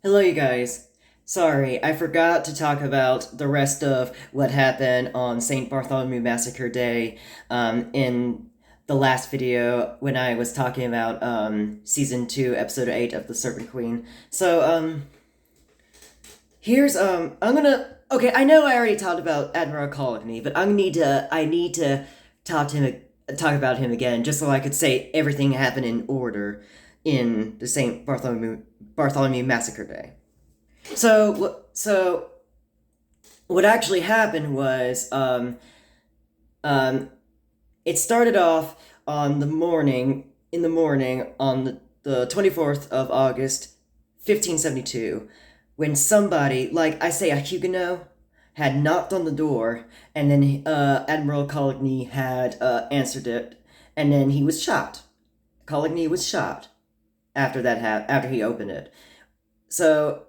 Hello, you guys. Sorry, I forgot to talk about the rest of what happened on St. Bartholomew Massacre Day in the last video when I was talking about Season 2, Episode 8 of the Serpent Queen. Here's, I'm gonna, okay, I know I already talked about Admiral Coligny, but I need to talk about him again, just so I could say everything happened in order in the St. Bartholomew Massacre Day. So what actually happened was um, it started off on the morning in the morning on the 24th of August, 1572, when somebody, like I say, a Huguenot, had knocked on the door, and then Admiral Coligny had answered it, and then he was shot. Coligny was shot after he opened it. So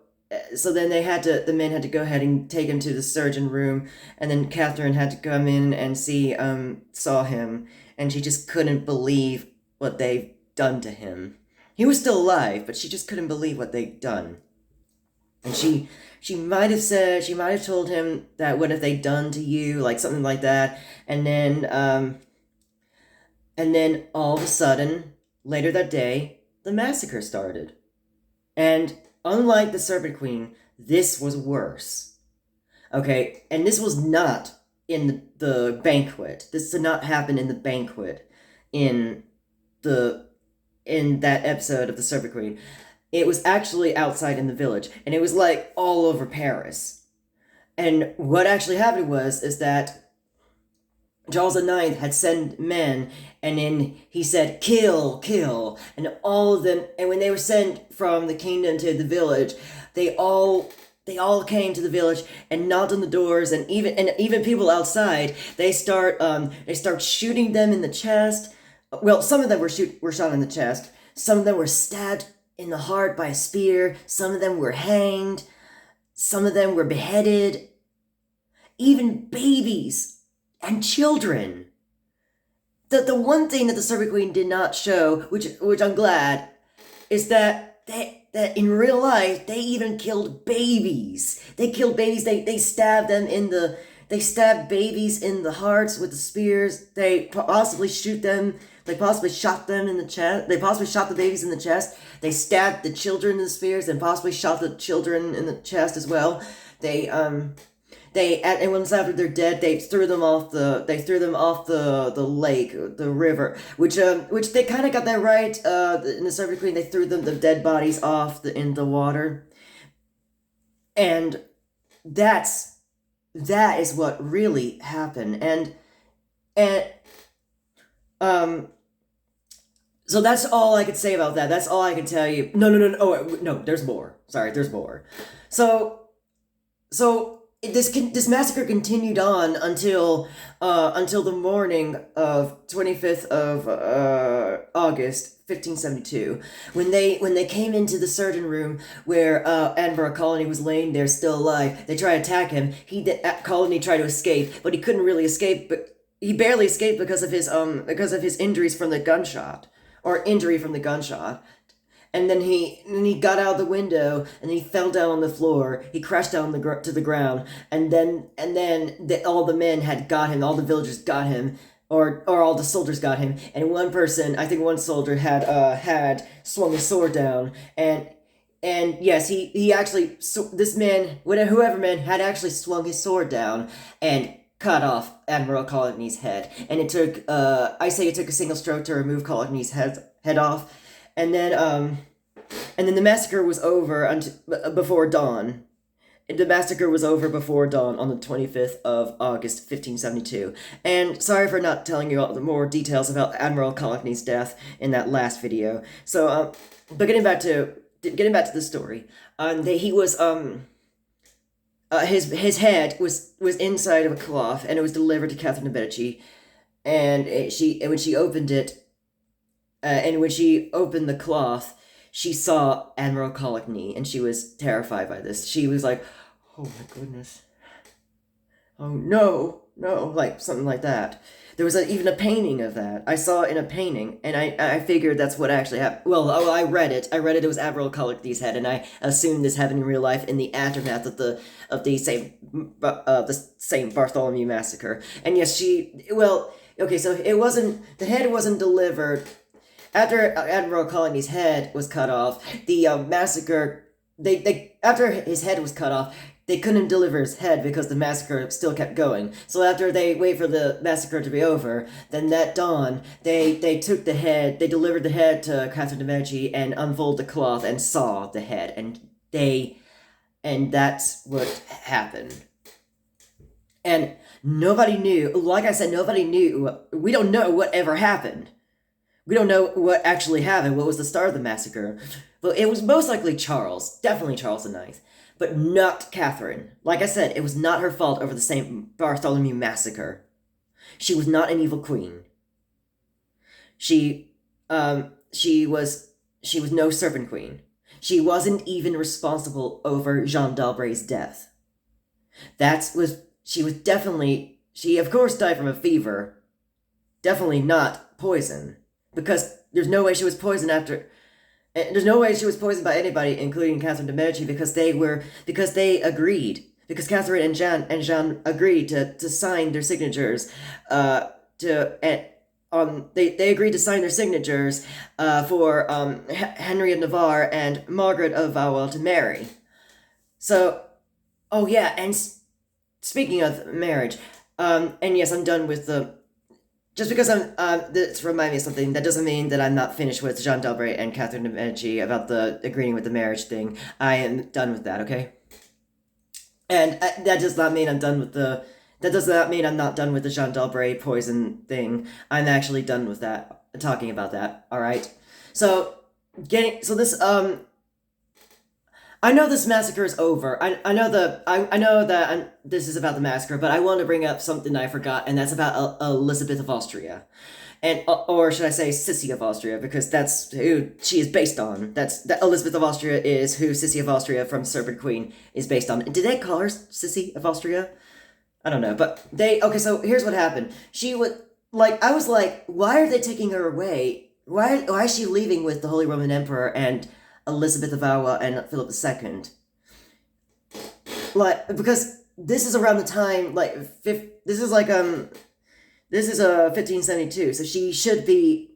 so then the men had to go ahead and take him to the surgeon room, and then Catherine had to come in and saw him, and she just couldn't believe what they've done to him. He was still alive, but she just couldn't believe what they'd done. And she might have told him that, what have they done to you, like something like that. And then all of a sudden, later that day, the massacre started. And unlike the Serpent Queen, this was worse. Okay, and this was not in the banquet. This did not happen in the banquet in the in that episode of the Serpent Queen. It was actually outside in the village, and it was like all over Paris. And what actually happened is that Charles IX had sent men, and then he said, kill, kill, and all of them, and when they were sent from the kingdom to the village, they all came to the village and knocked on the doors, and even people outside, they start shooting them in the chest. Well, some of them were shot in the chest. Some of them were stabbed in the heart by a spear. Some of them were hanged. Some of them were beheaded. Even babies and children. The one thing that the Serpent Queen did not show, which I'm glad, is that in real life they even killed babies. They killed babies. They stabbed them in the. They stabbed babies in the hearts with the spears. They possibly shoot them. They possibly shot them in the chest. They possibly shot the babies in the chest. They stabbed the children in the spears and possibly shot the children in the chest as well. And once after they're dead, they threw them off the lake, the river, which they kind of got that right. In the Serpent Queen, they threw the dead bodies in the water, and that is what really happened. And um so that's all I could say about that. That's all I can tell you. No. Oh no, there's more. Sorry, there's more. So this massacre continued on until the morning of 25th of August 1572, when they came into the surgeon room where Admiral Colony was laying there still alive. They tried to attack him. Colony tried to escape, but he couldn't really escape. But he barely escaped because of his injuries from the gunshot, or injury from the gunshot. And then he got out the window, and he fell down on the floor. He crashed down to the ground, and then all the men had got him. All the villagers got him, or all the soldiers got him. And one person, I think one soldier, had swung his sword down, and yes, he actually, this man, whoever man, had actually swung his sword down and cut off Admiral Coligny's head. And it took it took a single stroke to remove Coligny's head off. And then the massacre was over before dawn. The massacre was over before dawn on the 25th of August, 1572. And sorry for not telling you all the more details about Admiral Coligny's death in that last video. But getting back to the story, he was his head was inside of a cloth, and it was delivered to Catherine de Medici, and when she opened it. And when she opened the cloth, she saw Admiral Coligny, and she was terrified by this. She was like, "Oh my goodness! Oh no, No, like something like that. There was even a painting of that. I saw it in a painting, and I figured that's what actually happened. Well, oh, I read it. I read it. It was Admiral Cullerty's head, and I assumed this happened in real life in the aftermath of the same Bartholomew massacre. And yes, okay, so the head wasn't delivered after Admiral Cullerty's head was cut off. The massacre they after his head was cut off, they couldn't deliver his head because the massacre still kept going. So after they wait for the massacre to be over, then that dawn, they took the head, they delivered the head to Catherine de' Medici and unfolded the cloth and saw the head, and that's what happened. And nobody knew, like I said, nobody knew, we don't know what ever happened. We don't know what actually happened, what was the start of the massacre. But it was most likely Charles, definitely Charles IX, but not Catherine. Like I said, it was not her fault over the St. Bartholomew massacre. She was not an evil queen. She was no Serpent Queen. She wasn't even responsible over Jean d'Albret's death. She of course died from a fever. Definitely not poison. Because there's no way she was poisoned there's no way she was poisoned by anybody, including Catherine de' Medici, because they agreed. Because Catherine and Jean agreed to sign their signatures. They agreed to sign their signatures for Henry of Navarre and Margaret of Valois to marry. So, oh yeah, and speaking of marriage, and yes, I'm done with the. Just because this reminds me of something, that doesn't mean that I'm not finished with Jean d'Albret and Catherine de' Medici about the agreeing with the marriage thing. I am done with that, okay? And that does not mean I'm done with the. That does not mean I'm not done with the Jean d'Albret poison thing. I'm actually done with that. Talking about that. All right. So I know this massacre is over. I know that this is about the massacre, but I want to bring up something I forgot, and that's about Elizabeth of Austria, and or should I say Sissy of Austria, because that's who she is based on. That Elizabeth of Austria is who Sissy of Austria from Serpent Queen is based on. Did they call her Sissy of Austria? I don't know, but okay. So here's what happened. I was like, why are they taking her away? Why is she leaving with the Holy Roman Emperor and Elizabeth of Valois and Philip II? Because this is around the time, this is 1572, so she should be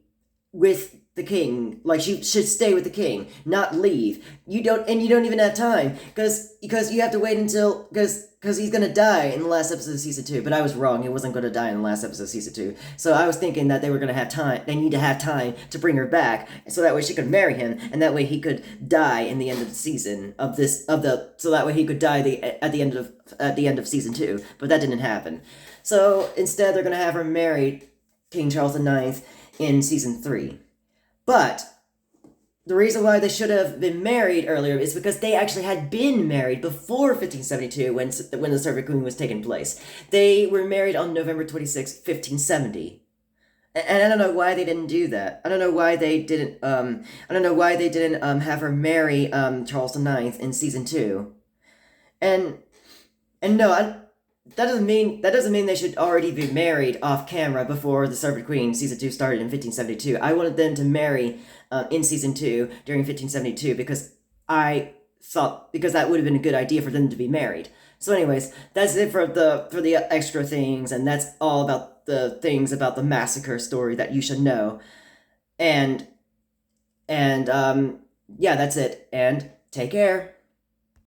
with the king. Like, she should stay with the king, not leave. You don't even have time, because you have to wait until, because he's gonna die in the last episode of season 2, but I was wrong. He wasn't gonna die in the last episode of season 2. So I was thinking that they were gonna have time. They need to have time to bring her back, so that way she could marry him, and that way he could die in the end of the season so that way he could die at the end of season 2. But that didn't happen. So instead, they're gonna have her marry King Charles IX in season 3. But the reason why they should have been married earlier is because they actually had been married before 1572 when the Serpent Queen was taking place. They were married on November 26, 1570. And I don't know why they didn't do that. I don't know why they didn't have her marry Charles IX in season 2. And no, that doesn't mean they should already be married off camera before the Serpent Queen season 2 started in 1572. I wanted them to marry in season 2 during 1572 because that would have been a good idea for them to be married. So anyways, that's it for the extra things, and that's all about the things about the massacre story that you should know. And yeah, that's it. And take care.